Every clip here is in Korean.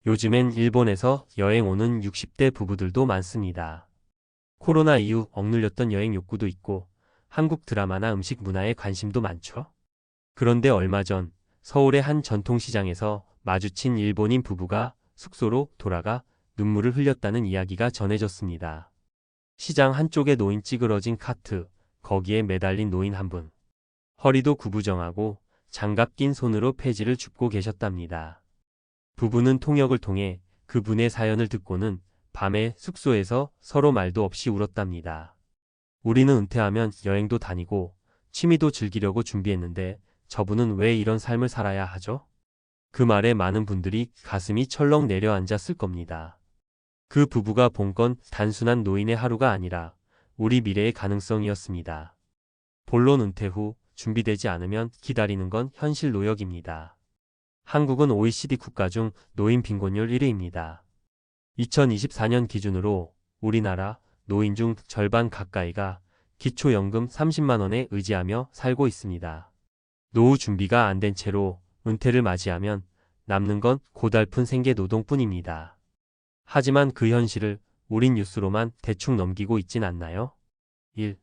요즘엔 일본에서 여행 오는 60대 부부들도 많습니다. 코로나 이후 억눌렸던 여행 욕구도 있고 한국 드라마나 음식 문화에 관심도 많죠. 그런데 얼마 전 서울의 한 전통시장에서 마주친 일본인 부부가 숙소로 돌아가 눈물을 흘렸다는 이야기가 전해졌습니다. 시장 한쪽에 놓인 찌그러진 카트, 거기에 매달린 노인 한 분. 허리도 구부정하고 장갑 낀 손으로 폐지를 줍고 계셨답니다. 부부는 통역을 통해 그분의 사연을 듣고는 밤에 숙소에서 서로 말도 없이 울었답니다. 우리는 은퇴하면 여행도 다니고 취미도 즐기려고 준비했는데 저분은 왜 이런 삶을 살아야 하죠? 그 말에 많은 분들이 가슴이 철렁 내려앉았을 겁니다. 그 부부가 본 건 단순한 노인의 하루가 아니라 우리 미래의 가능성이었습니다. 본론 은퇴 후 준비되지 않으면 기다리는 건 현실 노역입니다. 한국은 OECD 국가 중 노인 빈곤율 1위입니다. 2024년 기준으로 우리나라 노인 중 절반 가까이가 기초연금 30만 원에 의지하며 살고 있습니다. 노후 준비가 안 된 채로 은퇴를 맞이하면 남는 건 고달픈 생계 노동뿐입니다. 하지만 그 현실을 우린 뉴스로만 대충 넘기고 있진 않나요? 1.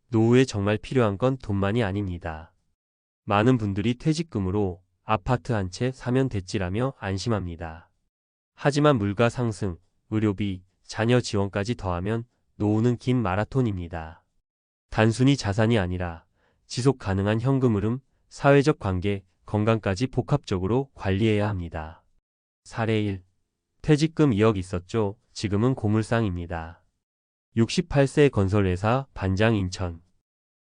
노후에 정말 필요한 건 돈만이 아닙니다. 많은 분들이 퇴직금으로 아파트 한 채 사면 됐지라며 안심합니다. 하지만 물가 상승, 의료비, 자녀 지원까지 더하면 노후는 긴 마라톤입니다. 단순히 자산이 아니라 지속 가능한 현금 흐름, 사회적 관계, 건강까지 복합적으로 관리해야 합니다. 사례 1. 퇴직금 2억 있었죠. 지금은 고물상입니다. 68세 건설회사 반장 인천.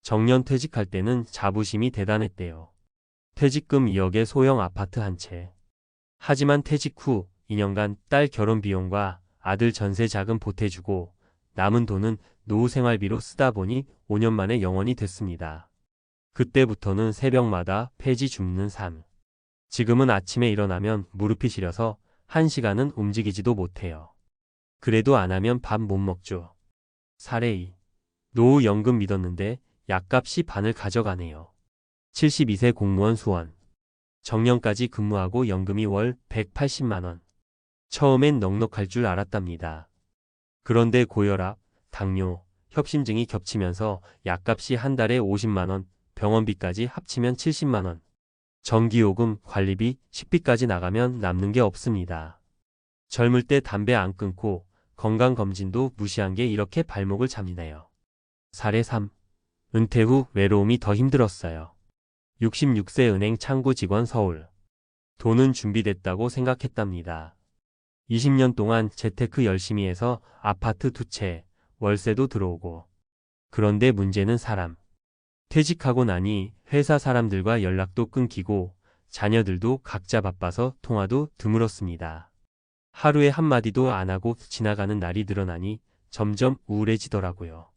정년 퇴직할 때는 자부심이 대단했대요. 퇴직금 2억에 소형 아파트 한 채. 하지만 퇴직 후 2년간 딸 결혼 비용과 아들 전세 자금 보태주고 남은 돈은 노후 생활비로 쓰다 보니 5년 만에 영원이 됐습니다. 그때부터는 새벽마다 폐지 줍는 삶. 지금은 아침에 일어나면 무릎이 시려서 1시간은 움직이지도 못해요. 그래도 안 하면 밥 못 먹죠. 사례 2. 노후연금 믿었는데 약값이 반을 가져가네요. 72세 공무원 수원. 정년까지 근무하고 연금이 월 180만 원. 처음엔 넉넉할 줄 알았답니다. 그런데 고혈압, 당뇨, 협심증이 겹치면서 약값이 한 달에 50만 원, 병원비까지 합치면 70만 원. 전기요금, 관리비, 식비까지 나가면 남는 게 없습니다. 젊을 때 담배 안 끊고 건강검진도 무시한 게 이렇게 발목을 잡네요. 사례 3. 은퇴 후 외로움이 더 힘들었어요. 66세 은행 창구 직원 서울. 돈은 준비됐다고 생각했답니다. 20년 동안 재테크 열심히 해서 아파트 2채, 월세도 들어오고. 그런데 문제는 사람. 퇴직하고 나니 회사 사람들과 연락도 끊기고 자녀들도 각자 바빠서 통화도 드물었습니다. 하루에 한마디도 안 하고 지나가는 날이 늘어나니 점점 우울해지더라고요.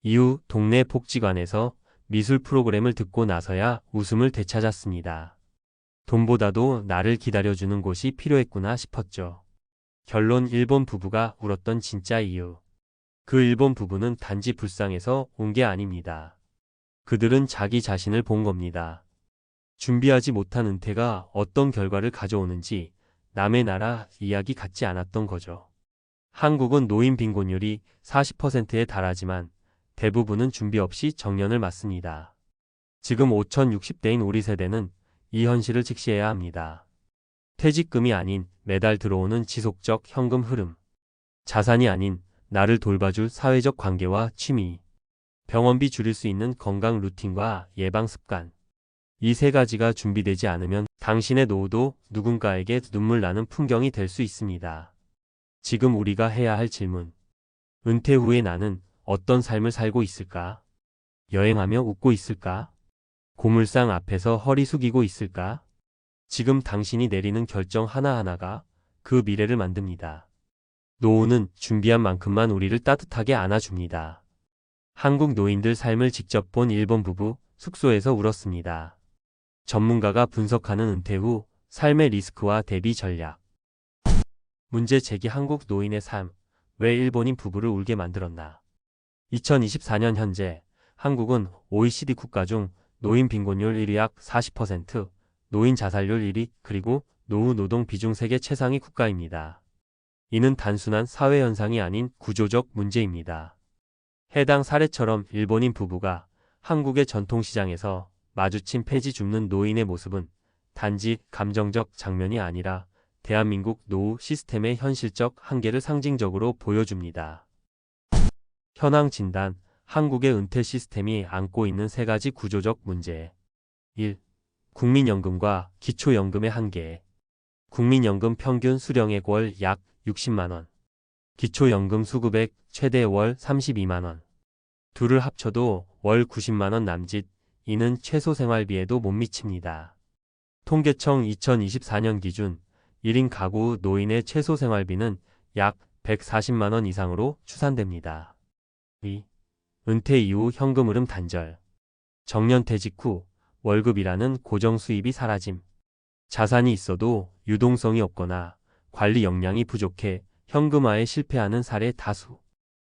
이후 동네 복지관에서 미술 프로그램을 듣고 나서야 웃음을 되찾았습니다. 돈보다도 나를 기다려주는 곳이 필요했구나 싶었죠. 결론 일본 부부가 울었던 진짜 이유. 그 일본 부부는 단지 불쌍해서 온 게 아닙니다. 그들은 자기 자신을 본 겁니다. 준비하지 못한 은퇴가 어떤 결과를 가져오는지 남의 나라 이야기 같지 않았던 거죠. 한국은 노인 빈곤율이 40%에 달하지만 대부분은 준비 없이 정년을 맞습니다. 지금 5060대인 우리 세대는 이 현실을 직시해야 합니다. 퇴직금이 아닌 매달 들어오는 지속적 현금 흐름. 자산이 아닌 나를 돌봐줄 사회적 관계와 취미. 병원비 줄일 수 있는 건강 루틴과 예방 습관. 이 세 가지가 준비되지 않으면 당신의 노후도 누군가에게 눈물 나는 풍경이 될 수 있습니다. 지금 우리가 해야 할 질문. 은퇴 후에 나는 어떤 삶을 살고 있을까? 여행하며 웃고 있을까? 고물상 앞에서 허리 숙이고 있을까? 지금 당신이 내리는 결정 하나하나가 그 미래를 만듭니다. 노후는 준비한 만큼만 우리를 따뜻하게 안아줍니다. 한국 노인들 삶을 직접 본 일본 부부, 숙소에서 울었습니다. 전문가가 분석하는 은퇴 후 삶의 리스크와 대비 전략. 문제 제기. 한국 노인의 삶, 왜 일본인 부부를 울게 만들었나? 2024년 현재 한국은 OECD 국가 중 노인 빈곤율 1위 약 40%, 노인 자살률 1위, 그리고 노후 노동 비중 세계 최상위 국가입니다. 이는 단순한 사회 현상이 아닌 구조적 문제입니다. 해당 사례처럼 일본인 부부가 한국의 전통시장에서 마주친 폐지 줍는 노인의 모습은 단지 감정적 장면이 아니라 대한민국 노후 시스템의 현실적 한계를 상징적으로 보여줍니다. 현황 진단, 한국의 은퇴 시스템이 안고 있는 세 가지 구조적 문제. 1. 국민연금과 기초연금의 한계. 국민연금 평균 수령액 월 약 60만원. 기초연금 수급액 최대 월 32만원. 둘을 합쳐도 월 90만원 남짓, 이는 최소 생활비에도 못 미칩니다. 통계청 2024년 기준 1인 가구 노인의 최소 생활비는 약 140만원 이상으로 추산됩니다. 2. 은퇴 이후 현금 흐름 단절. 정년퇴직 후 월급이라는 고정 수입이 사라짐. 자산이 있어도 유동성이 없거나 관리 역량이 부족해 현금화에 실패하는 사례 다수.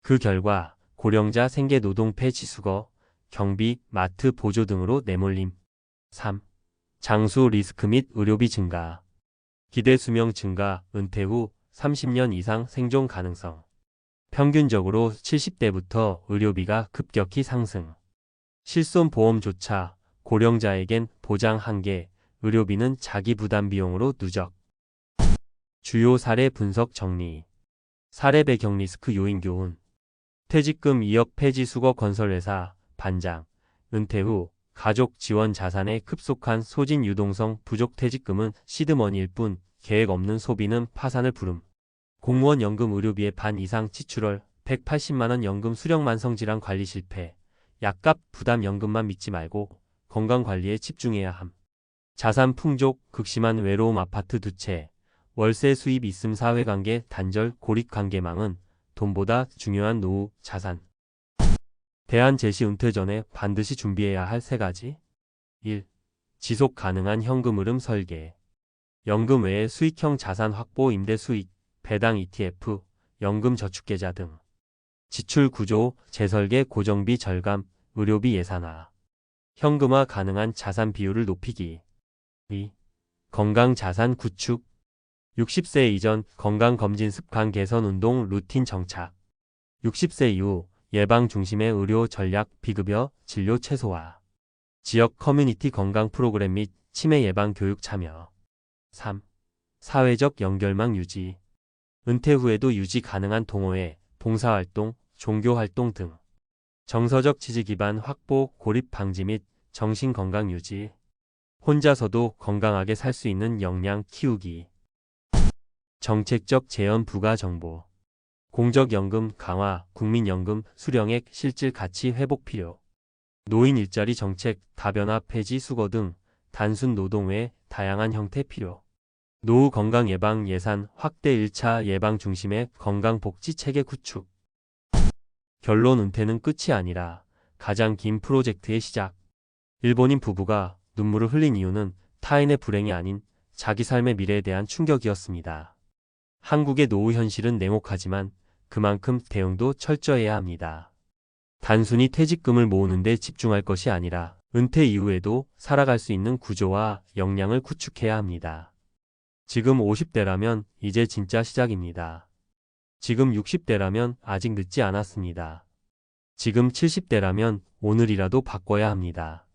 그 결과 고령자 생계 노동 폐지 수거, 경비, 마트 보조 등으로 내몰림. 3. 장수 리스크 및 의료비 증가. 기대 수명 증가, 은퇴 후 30년 이상 생존 가능성. 평균적으로 70대부터 의료비가 급격히 상승. 실손보험조차 고령자에겐 보장 한계, 의료비는 자기 부담 비용으로 누적. 주요 사례 분석 정리. 사례 배경 리스크 요인 교훈. 퇴직금 2억 폐지 수거 건설회사, 반장. 은퇴 후 가족 지원 자산의 급속한 소진 유동성 부족 퇴직금은 시드머니일 뿐 계획 없는 소비는 파산을 부름. 공무원 연금 의료비의 반 이상 지출월 180만원 연금 수령 만성질환 관리 실패. 약값 부담 연금만 믿지 말고 건강관리에 집중해야 함. 자산 풍족, 극심한 외로움 아파트 2채. 월세 수입 있음 사회관계 단절 고립관계망은 돈보다 중요한 노후 자산. 대안 제시 은퇴 전에 반드시 준비해야 할 3가지. 1. 지속 가능한 현금 흐름 설계. 연금 외에 수익형 자산 확보 임대 수익, 배당 ETF, 연금 저축계좌 등. 지출 구조, 재설계 고정비 절감, 의료비 예산화. 현금화 가능한 자산 비율을 높이기. 2. 건강 자산 구축. 60세 이전 건강검진 습관 개선 운동 루틴 정착. 60세 이후 예방 중심의 의료 전략 비급여 진료 최소화. 지역 커뮤니티 건강 프로그램 및 치매 예방 교육 참여. 3. 사회적 연결망 유지. 은퇴 후에도 유지 가능한 동호회, 봉사활동, 종교활동 등. 정서적 지지 기반 확보, 고립 방지 및 정신건강 유지. 혼자서도 건강하게 살 수 있는 역량 키우기. 정책적 재현 부가 정보. 공적연금 강화, 국민연금 수령액 실질 가치 회복 필요. 노인 일자리 정책, 다변화 폐지 수거 등 단순 노동 외 다양한 형태 필요. 노후 건강 예방 예산 확대 1차 예방 중심의 건강복지 체계 구축. 결론 은퇴는 끝이 아니라 가장 긴 프로젝트의 시작. 일본인 부부가 눈물을 흘린 이유는 타인의 불행이 아닌 자기 삶의 미래에 대한 충격이었습니다. 한국의 노후 현실은 냉혹하지만 그만큼 대응도 철저해야 합니다. 단순히 퇴직금을 모으는 데 집중할 것이 아니라 은퇴 이후에도 살아갈 수 있는 구조와 역량을 구축해야 합니다. 지금 50대라면 이제 진짜 시작입니다. 지금 60대라면 아직 늦지 않았습니다. 지금 70대라면 오늘이라도 바꿔야 합니다.